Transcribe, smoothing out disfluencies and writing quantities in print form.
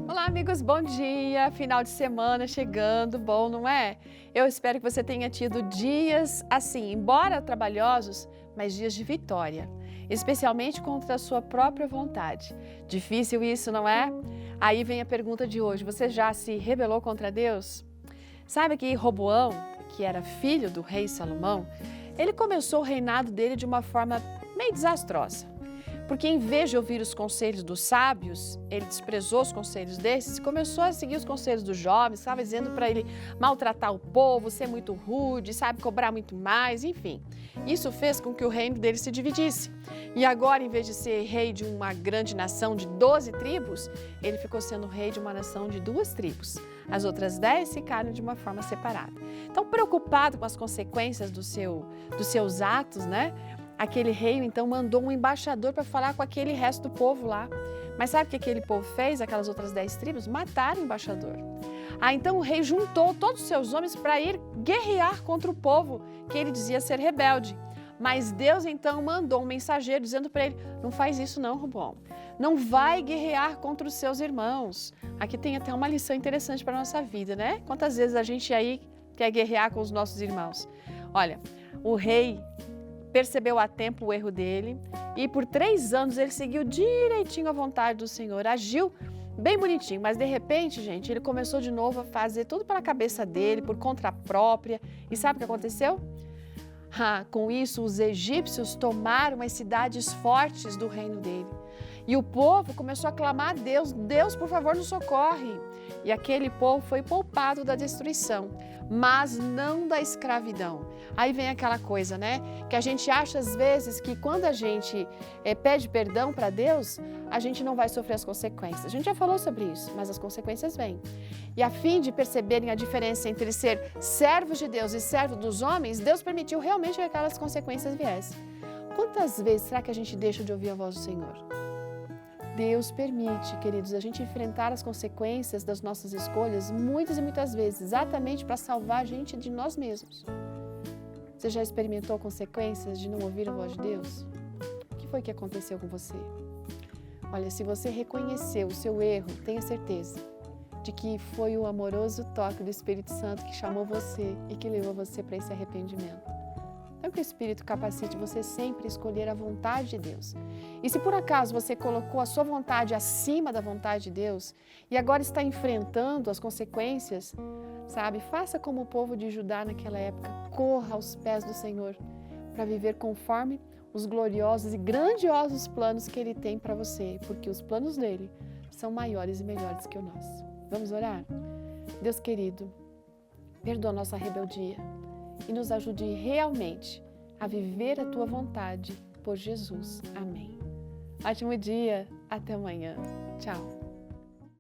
Olá, amigos, bom dia! Final de semana chegando, bom, não é? Eu espero que você tenha tido dias assim, embora trabalhosos, mas dias de vitória, especialmente contra a sua própria vontade. Difícil isso, não é? Aí vem a pergunta de hoje: você já se rebelou contra Deus? Sabe que Roboão, que era filho do rei Salomão, ele começou o reinado dele de uma forma meio desastrosa. Porque em vez de ouvir os conselhos dos sábios, ele desprezou os conselhos desses e começou a seguir os conselhos dos jovens, estava dizendo para ele maltratar o povo, ser muito rude, sabe, cobrar muito mais, enfim. Isso fez com que o reino dele se dividisse. E agora, em vez de ser rei de uma grande nação de 12 tribos, ele ficou sendo rei de uma nação de 2 tribos. As outras 10 ficaram de uma forma separada. Então, preocupado com as consequências dos seus atos, né? Aquele rei, então, mandou um embaixador para falar com aquele resto do povo lá. Mas sabe o que aquele povo fez, aquelas outras 10 tribos? Mataram o embaixador. Então o rei juntou todos os seus homens para ir guerrear contra o povo que ele dizia ser rebelde. Mas Deus, então, mandou um mensageiro dizendo para ele: não faz isso não, Roboão. Não vai guerrear contra os seus irmãos. Aqui tem até uma lição interessante para a nossa vida, né? Quantas vezes a gente aí quer guerrear com os nossos irmãos? Olha, o rei percebeu a tempo o erro dele e por 3 anos ele seguiu direitinho a vontade do Senhor, agiu bem bonitinho, mas de repente, gente, ele começou de novo a fazer tudo pela cabeça dele, por conta própria. E sabe o que aconteceu? Com isso, os egípcios tomaram as cidades fortes do reino dele. E o povo começou a clamar a Deus: Deus, por favor, nos socorre. E aquele povo foi poupado da destruição, mas não da escravidão. Aí vem aquela coisa, né? Que a gente acha às vezes que quando a gente pede perdão para Deus, a gente não vai sofrer as consequências. A gente já falou sobre isso, mas as consequências vêm. E a fim de perceberem a diferença entre ser servos de Deus e servo dos homens, Deus permitiu realmente que aquelas consequências viessem. Quantas vezes será que a gente deixa de ouvir a voz do Senhor? Deus permite, queridos, a gente enfrentar as consequências das nossas escolhas muitas e muitas vezes, exatamente para salvar a gente de nós mesmos. Você já experimentou consequências de não ouvir a voz de Deus? O que foi que aconteceu com você? Olha, se você reconheceu o seu erro, tenha certeza de que foi o amoroso toque do Espírito Santo que chamou você e que levou você para esse arrependimento. Então, que o Espírito capacite você sempre a escolher a vontade de Deus. E se por acaso você colocou a sua vontade acima da vontade de Deus e agora está enfrentando as consequências, sabe? Faça como o povo de Judá naquela época. Corra aos pés do Senhor para viver conforme os gloriosos e grandiosos planos que Ele tem para você, porque os planos dele são maiores e melhores que o nosso. Vamos orar? Deus querido, perdoa a nossa rebeldia e nos ajude realmente a viver a Tua vontade por Jesus. Amém. Ótimo dia, até amanhã. Tchau.